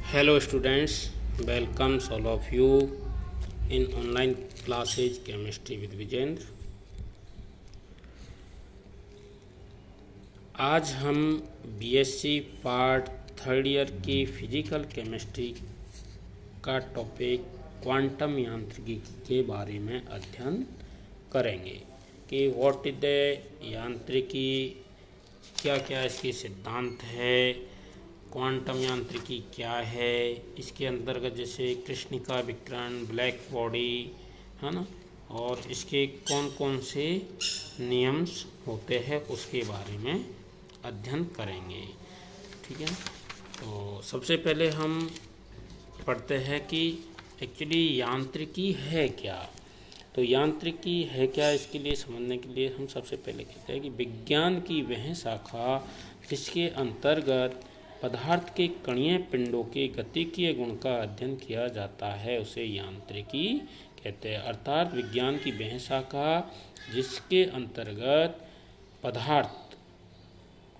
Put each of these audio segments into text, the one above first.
Hello students, welcomes all of you in online classes Chemistry with Vijendra. आज हम BSc part third year की physical chemistry का topic quantum यांत्रिकी के बारे में अध्ययन करेंगे कि व्हाट इज द यांत्रिकी, क्या क्या इसकी सिद्धांत है, क्वांटम यांत्रिकी क्या है, इसके अंतर्गत जैसे कृष्णिका विकिरण, ब्लैक बॉडी है ना, और इसके कौन कौन से नियम्स होते हैं उसके बारे में अध्ययन करेंगे। ठीक है, तो सबसे पहले हम पढ़ते हैं कि एक्चुअली यांत्रिकी है क्या। तो यांत्रिकी है क्या, इसके लिए समझने के लिए हम सबसे पहले कहते हैं कि विज्ञान की वह शाखा जिसके अंतर्गत पदार्थ के कणीय पिंडों के गतिकीय गुण का अध्ययन किया जाता है उसे यांत्रिकी कहते हैं। अर्थात विज्ञान की वह शाखा जिसके अंतर्गत पदार्थ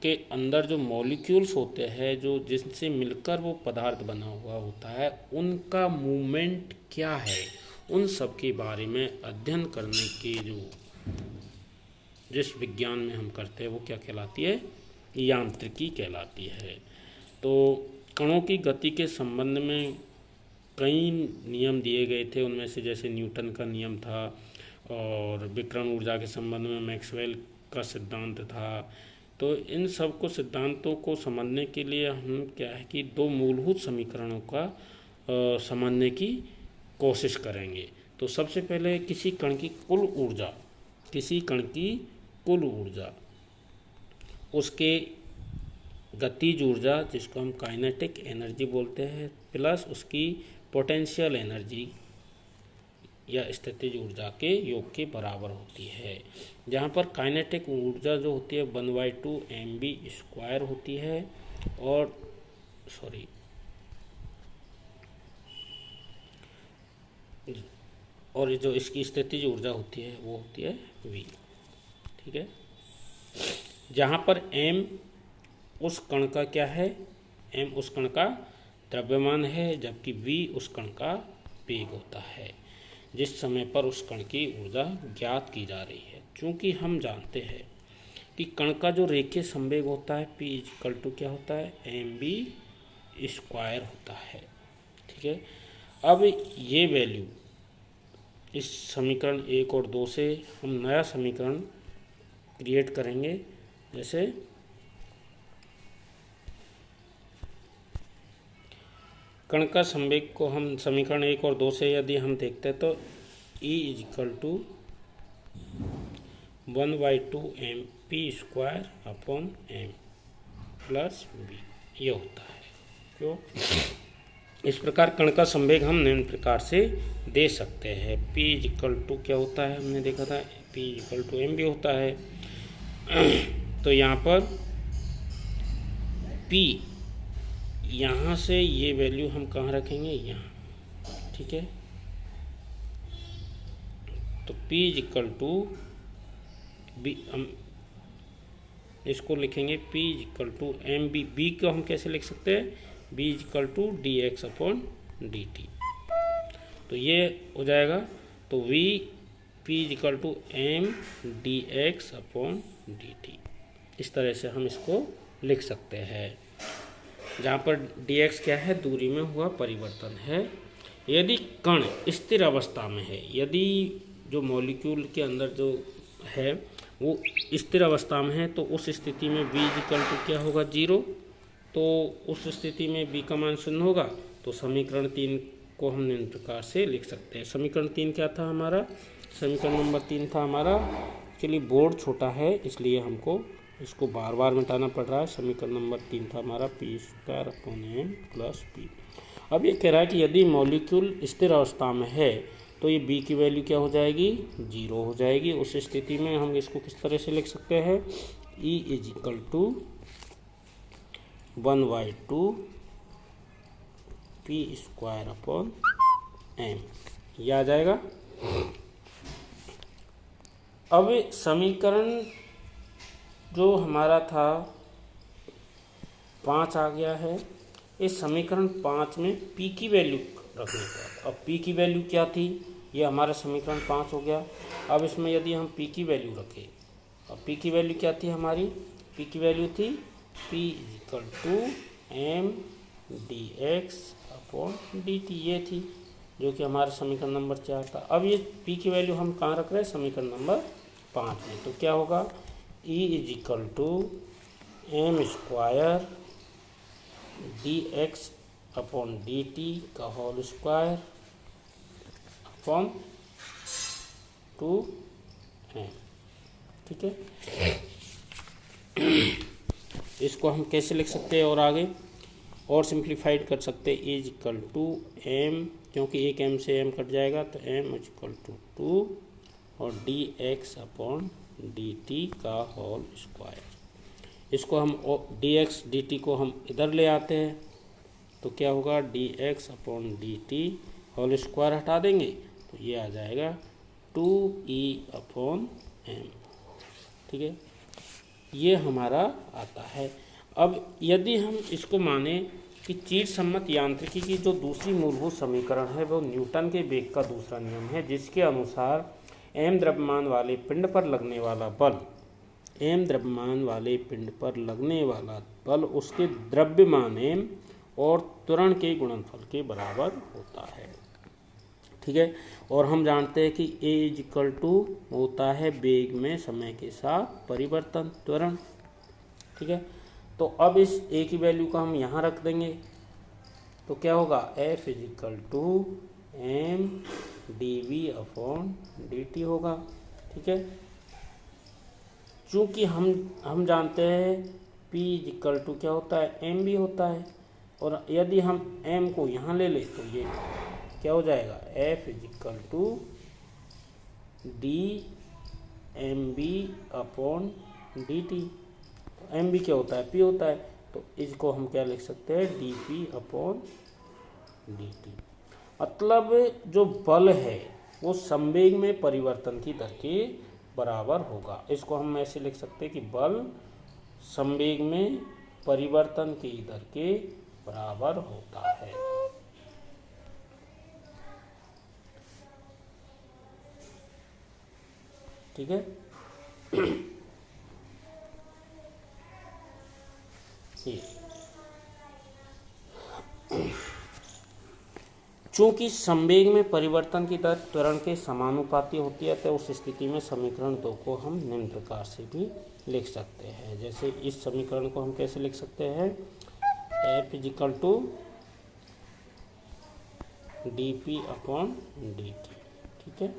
के अंदर जो मॉलिक्यूल्स होते हैं, जो जिनसे मिलकर वो पदार्थ बना हुआ होता है, उनका मूवमेंट क्या है, उन सब के बारे में अध्ययन करने के जिस विज्ञान में हम करते हैं वो क्या कहलाती है, यांत्रिकी कहलाती है। तो कणों की गति के संबंध में कई नियम दिए गए थे, उनमें से जैसे न्यूटन का नियम था, और विकिरण ऊर्जा के संबंध में मैक्सवेल का सिद्धांत था। तो इन सब को सिद्धांतों को समझने के लिए हम क्या है कि दो मूलभूत समीकरणों का समझने की कोशिश करेंगे। तो सबसे पहले किसी कण की कुल ऊर्जा, उसके गतिज ऊर्जा जिसको हम काइनेटिक एनर्जी बोलते हैं, प्लस उसकी पोटेंशियल एनर्जी या स्थितिज ऊर्जा के योग के बराबर होती है। जहाँ पर काइनेटिक ऊर्जा जो होती है 1/2 mv² होती है, और जो इसकी स्थितिज ऊर्जा होती है वो होती है v। ठीक है, जहाँ पर m उस कण का क्या है, m उस कण का द्रव्यमान है, जबकि v उस कण का वेग होता है जिस समय पर उस कण की ऊर्जा ज्ञात की जा रही है। चूँकि हम जानते हैं कि कण का जो रेखीय संवेग होता है P क्या होता है, mv² होता है। ठीक है, अब ये वैल्यू इस समीकरण 1 और 2 से हम नया समीकरण क्रिएट करेंगे। जैसे कण का संवेग को हम समीकरण 1 और 2 से यदि हम देखते हैं तो E = 1/2 mp²/m + v ये होता है। क्यों, इस प्रकार कण का संवेग हम निम्न प्रकार से दे सकते हैं। P = क्या होता है, हमने देखा था P = mv होता है। तो यहाँ पर P, यहाँ से ये वैल्यू हम कहाँ रखेंगे, यहाँ। ठीक है, तो P = हम इसको लिखेंगे P = mv। B को हम कैसे लिख सकते हैं, B = dx/dt। तो ये हो जाएगा, तो P = m dx/dt। इस तरह से हम इसको लिख सकते हैं, जहाँ पर dx क्या है, दूरी में हुआ परिवर्तन है। यदि कण स्थिर अवस्था में है, यदि जो मॉलिक्यूल के अंदर जो है वो स्थिर अवस्था में है, तो उस स्थिति में v = क्या होगा, 0। तो उस स्थिति में b का मान 0 होगा। तो समीकरण 3 को हम निम्न प्रकार से लिख सकते हैं। समीकरण 3 क्या था हमारा, समीकरण नंबर 3 था हमारा, चलिए बोर्ड छोटा है इसलिए हमको इसको बार बार मिटाना पड़ रहा है। समीकरण नंबर 3 था हमारा P² + p। अब ये कह रहा है कि यदि मॉलिक्यूल स्थिर अवस्था में है तो ये b की वैल्यू क्या हो जाएगी, 0 हो जाएगी। उस स्थिति में हम इसको किस तरह से लिख सकते हैं, E = 1/2 p²/m, ये आ जाएगा। अब समीकरण जो हमारा था 5 आ गया है, इस समीकरण 5 में p की वैल्यू रखने पर। अब p की वैल्यू क्या थी, ये हमारा समीकरण 5 हो गया। अब इसमें यदि हम p की वैल्यू रखें, अब p की वैल्यू क्या थी हमारी, p की वैल्यू थी p equal to m d x upon d t, ये थी जो कि हमारा समीकरण नंबर 4 था। अब ये p की वैल्यू हम कहाँ रख रहे हैं, समीकरण नंबर 5 में। तो क्या होगा, e is equal to m square d x upon d t का होल स्क्वायर अपॉन 2m। ठीक है, इसको हम कैसे लिख सकते हैं और आगे और सिंप्लीफाइड कर सकते हैं। इज इक्वल टू एम, क्योंकि एक m से m कट जाएगा तो m इज इक्वल टू 2 और D x upon d t का होल स्क्वायर। इसको हम डी एक्स डी टी को हम इधर ले आते हैं तो क्या होगा, d x upon d t whole square हटा देंगे तो ये आ जाएगा 2e अपॉन एम। ठीक है, ये हमारा आता है। अब यदि हम इसको माने कि चिर सम्मत यांत्रिकी की जो दूसरी मूलभूत समीकरण है वो न्यूटन के वेग का दूसरा नियम है, जिसके अनुसार m द्रव्यमान वाले पिंड पर लगने वाला बल, m द्रव्यमान वाले पिंड पर लगने वाला बल उसके द्रव्यमान m और त्वरण के गुणनफल के बराबर होता है। ठीक है, और हम जानते हैं कि a इज इक्वल टू होता है वेग में समय के साथ परिवर्तन, त्वरण। ठीक है, तो अब इस a की वैल्यू को हम यहाँ रख देंगे तो क्या होगा, f is equal to m d v upon d t होगा। ठीक है, चूँकि हम जानते हैं p इज इक्वल टू क्या होता है, m भी होता है, और यदि हम m को यहाँ ले लें तो ये क्या हो जाएगा, f is equal to d m b upon d t. M b क्या होता है, p होता है, तो इसको हम क्या लिख सकते हैं, D p upon d T. मतलब जो बल है वो संवेग में परिवर्तन की दर के बराबर होगा। इसको हम ऐसे लिख सकते हैं कि बल संवेग में परिवर्तन की दर के बराबर होता है। ठीक है, चूंकि संवेग में परिवर्तन की दर त्वरण के समानुपाती होती है तो उस स्थिति में समीकरण 2 को हम निम्न प्रकार से भी लिख सकते हैं। जैसे इस समीकरण को हम कैसे लिख सकते हैं, f is equal to d p upon d t. ठीक है।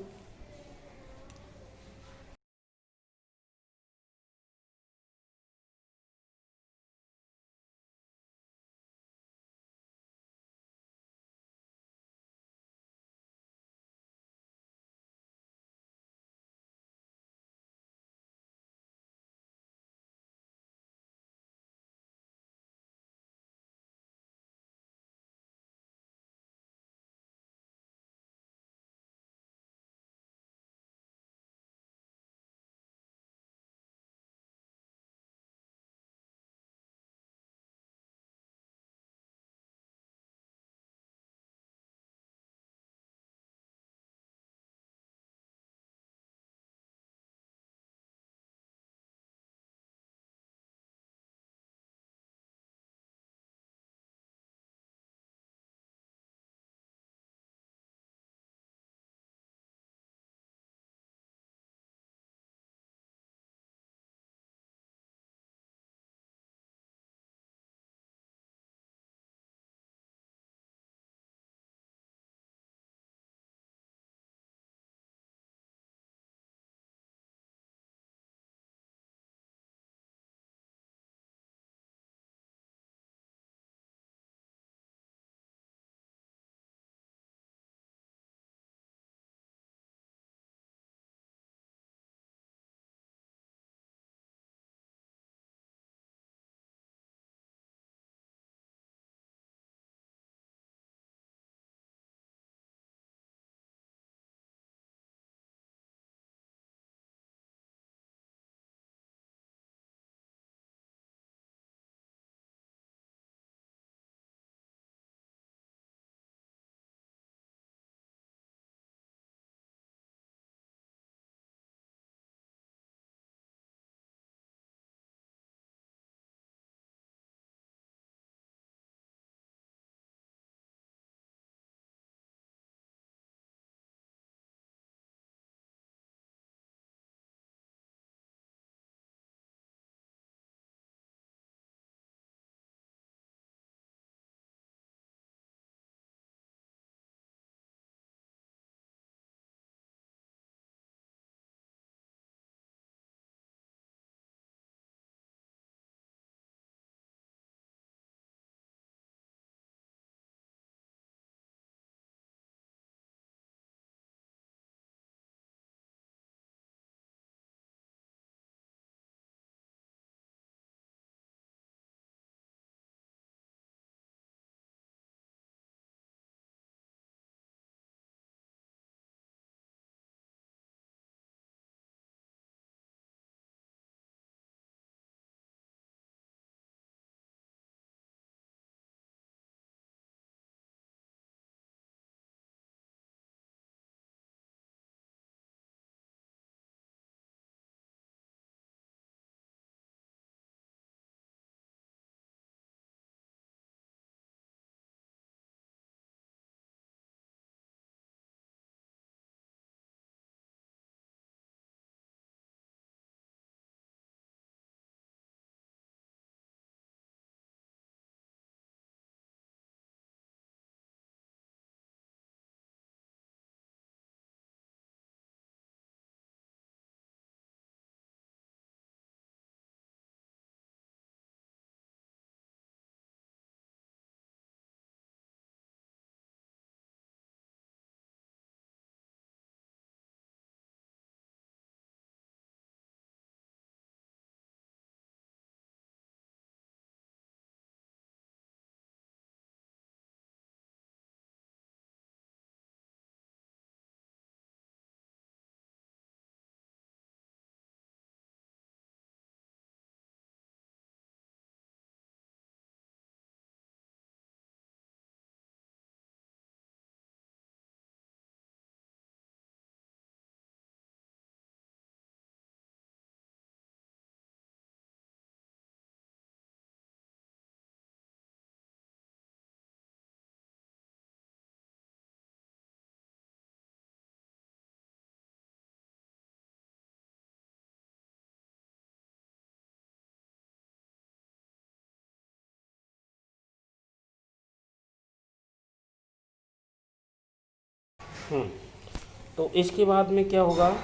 तो इसके बाद में क्या होगा,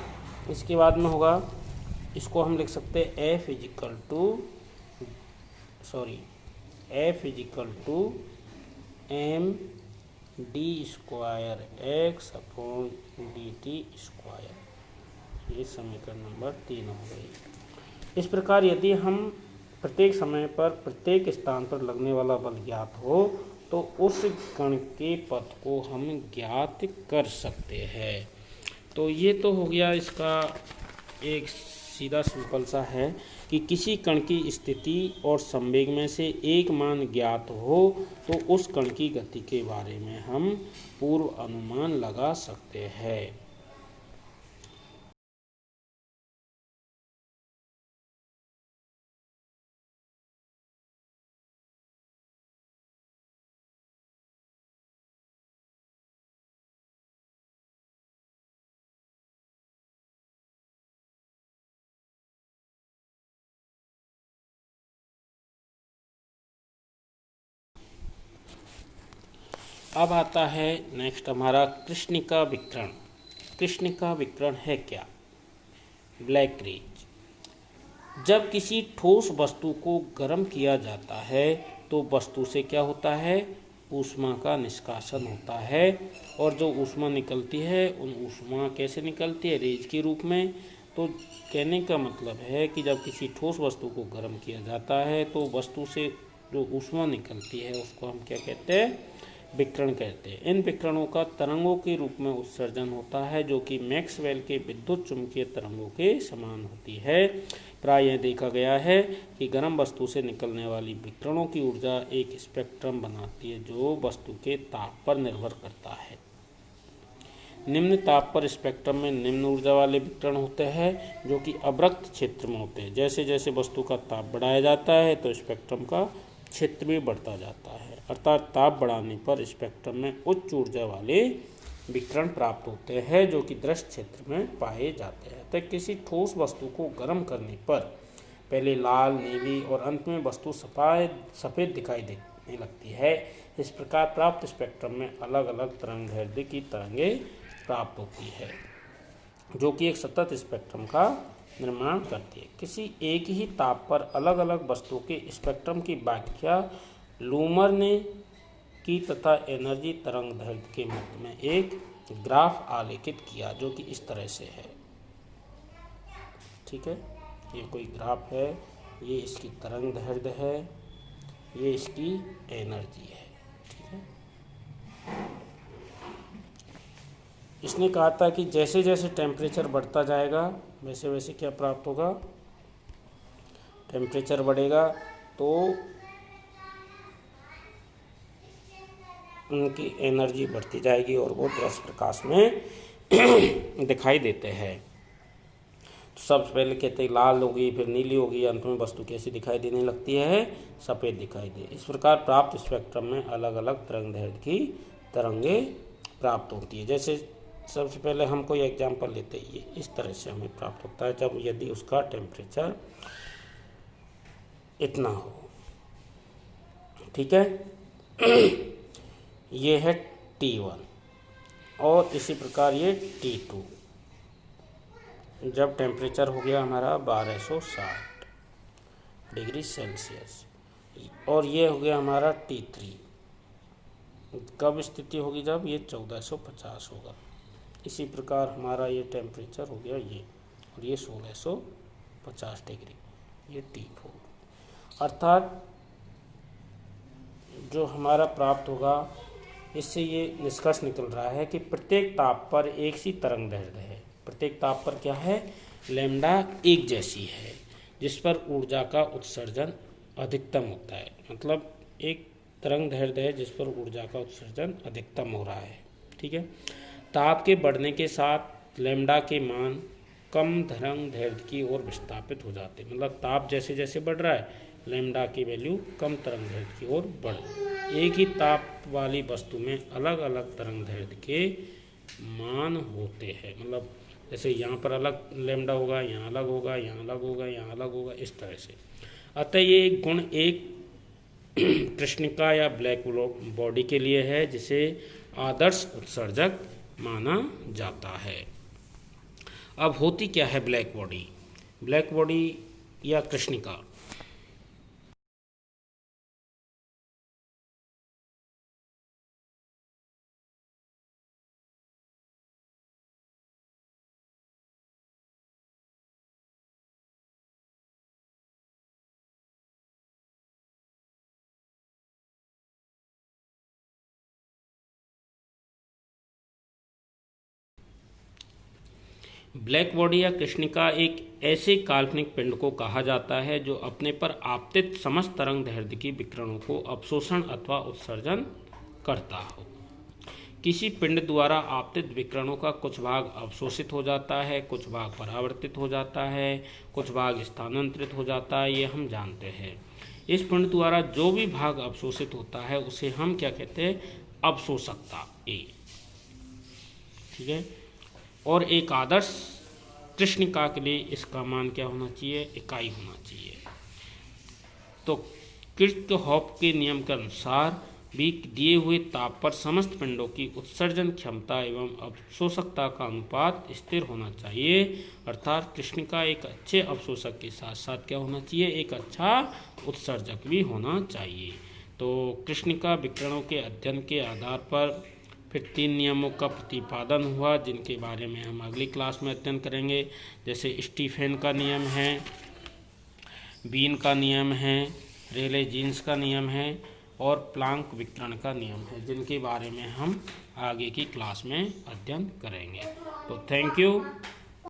इसके बाद में होगा, इसको हम लिख सकते हैं f is equal to m d square x upon d t square. ये समीकरण नंबर 3 हो गई। इस प्रकार यदि हम प्रत्येक समय पर प्रत्येक स्थान पर लगने वाला बल ज्ञात हो तो उस कण के पथ को हम ज्ञात कर सकते हैं। तो ये तो हो गया इसका एक सीधा सिंपल सा है कि किसी कण की स्थिति और संवेग में से एक मान ज्ञात हो तो उस कण की गति के बारे में हम पूर्व अनुमान लगा सकते हैं। अब आता है नेक्स्ट हमारा कृष्णिका विकिरण। कृष्णिका विकिरण है क्या? Black rays. जब किसी ठोस वस्तु को गर्म किया जाता है तो वस्तु से क्या होता है, ऊष्मा का निष्कासन होता है, और जो ऊष्मा निकलती है उन ऊष्मा कैसे निकलती है, रेज के रूप में। तो कहने का मतलब है कि जब किसी ठोस वस्तु को गर्म किया जाता है तो वस्तु से जो ऊष्मा निकलती है उसको हम क्या कहते हैं, विकिरण कहते हैं। इन विकिरणों का तरंगों के रूप में उत्सर्जन होता है जो कि मैक्सवेल के विद्युत चुंबकीय तरंगों के समान होती है। प्राय यह देखा गया है कि गर्म वस्तु से निकलने वाली विकिरणों की ऊर्जा एक स्पेक्ट्रम बनाती है जो वस्तु के ताप पर निर्भर करता है। निम्न ताप पर स्पेक्ट्रम में निम्न ऊर्जा वाले विकिरण होते हैं जो कि अवरक्त क्षेत्र में होते हैं। जैसे जैसे वस्तु का ताप बढ़ाया जाता है तो स्पेक्ट्रम का क्षेत्र भी बढ़ता जाता है, अर्थात ताप बढ़ाने पर स्पेक्ट्रम में उच्च ऊर्जा वाले विकिरण प्राप्त होते हैं जो कि दृश्य क्षेत्र में पाए जाते हैं। तो किसी ठोस वस्तु को गर्म करने पर पहले लाल, नीली और अंत में वस्तु सफ़ेद दिखाई देने लगती है। इस प्रकार प्राप्त स्पेक्ट्रम में अलग अलग तरंगदैर्ध्य की तरंगें प्राप्त होती है जो कि एक सतत स्पेक्ट्रम का निर्माण करती है। किसी एक ही ताप पर अलग अलग वस्तु के स्पेक्ट्रम की व्याख्या लूमर ने की तथा एनर्जी तरंगदैर्ध्य के मध्य में एक ग्राफ आलेखित किया जो कि इस तरह से है। ठीक है, ये कोई ग्राफ है, ये इसकी तरंगदैर्ध्य है, ये इसकी एनर्जी है। ठीक है, इसने कहा था कि जैसे जैसे टेम्परेचर बढ़ता जाएगा वैसे वैसे क्या प्राप्त होगा, टेम्परेचर बढ़ेगा तो उनकी एनर्जी बढ़ती जाएगी और वो दृश्य प्रकाश में दिखाई देते हैं। तो सबसे पहले कहते हैं लाल होगी, फिर नीली होगी, अंत में वस्तु कैसी दिखाई देने लगती है, सफ़ेद दिखाई दे। इस प्रकार प्राप्त स्पेक्ट्रम में अलग अलग तरंगदैर्ध्य की तरंगें प्राप्त होती है। जैसे सबसे पहले हम कोई एग्जाम्पल लेते हैं, ये इस तरह से हमें प्राप्त होता है जब यदि उसका टेम्परेचर इतना हो। ठीक है, ये है T1 और इसी प्रकार ये T2 जब टेम्परेचर हो गया हमारा 1260 डिग्री सेल्सियस, और ये हो गया हमारा T3 कब स्थिति होगी, जब ये 1450 होगा। इसी प्रकार हमारा ये टेम्परेचर हो गया ये, और ये 1650 डिग्री, ये T4। अर्थात जो हमारा प्राप्त होगा इससे ये निष्कर्ष निकल रहा है कि प्रत्येक ताप पर एक सी तरंगदैर्ध्य है। प्रत्येक ताप पर क्या है, लैम्डा एक जैसी है जिस पर ऊर्जा का उत्सर्जन अधिकतम होता है। मतलब एक तरंगदैर्ध्य है जिस पर ऊर्जा का उत्सर्जन अधिकतम हो रहा है। ठीक है, ताप के बढ़ने के साथ लैम्डा के मान कम तरंगदैर्ध्य की ओर विस्थापित हो जाते हैं। मतलब ताप जैसे जैसे बढ़ रहा है लैम्डा की वैल्यू कम तरंगदैर्ध्य की ओर बढ़। एक ही ताप वाली वस्तु में अलग अलग तरंगदैर्ध्य के मान होते हैं। मतलब जैसे यहाँ पर अलग लैम्डा होगा, यहाँ अलग होगा, यहाँ अलग होगा, यहाँ अलग होगा, इस तरह से। अतः ये एक गुण एक कृष्णिका या ब्लैक बॉडी के लिए है जिसे आदर्श उत्सर्जक माना जाता है। अब होती क्या है ब्लैक बॉडी? ब्लैक बॉडी या कृष्णिका ब्लैक बॉडी या कृष्णिका एक ऐसे काल्पनिक पिंड को कहा जाता है जो अपने पर आपतित समस्त तरंग दैर्ध्य की विकिरणों को अवशोषण अथवा उत्सर्जन करता हो। किसी पिंड द्वारा आपतित विकिरणों का कुछ भाग अवशोषित हो जाता है, कुछ भाग परावर्तित हो जाता है, कुछ भाग स्थानांतरित हो जाता है, ये हम जानते हैं। इस पिंड द्वारा जो भी भाग अवशोषित होता है उसे हम क्या कहते हैं? अवशोषकता ए। ठीक है। और एक आदर्श कृष्णिका के लिए इसका मान क्या होना चाहिए? इकाई होना चाहिए। तो किर्चहॉफ के नियम के अनुसार भी दिए हुए ताप पर समस्त पिंडों की उत्सर्जन क्षमता एवं अवशोषकता का अनुपात स्थिर होना चाहिए। अर्थात कृष्णिका एक अच्छे अवशोषक के साथ साथ क्या होना चाहिए? एक अच्छा उत्सर्जक भी होना चाहिए। तो कृष्णिका विकिरणों के अध्ययन के आधार पर फिर 3 नियमों का प्रतिपादन हुआ, जिनके बारे में हम अगली क्लास में अध्ययन करेंगे। जैसे स्टीफेन का नियम है, बीन का नियम है, रेले जीन्स का नियम है और प्लांक विकिरण का नियम है, जिनके बारे में हम आगे की क्लास में अध्ययन करेंगे। तो थैंक यू।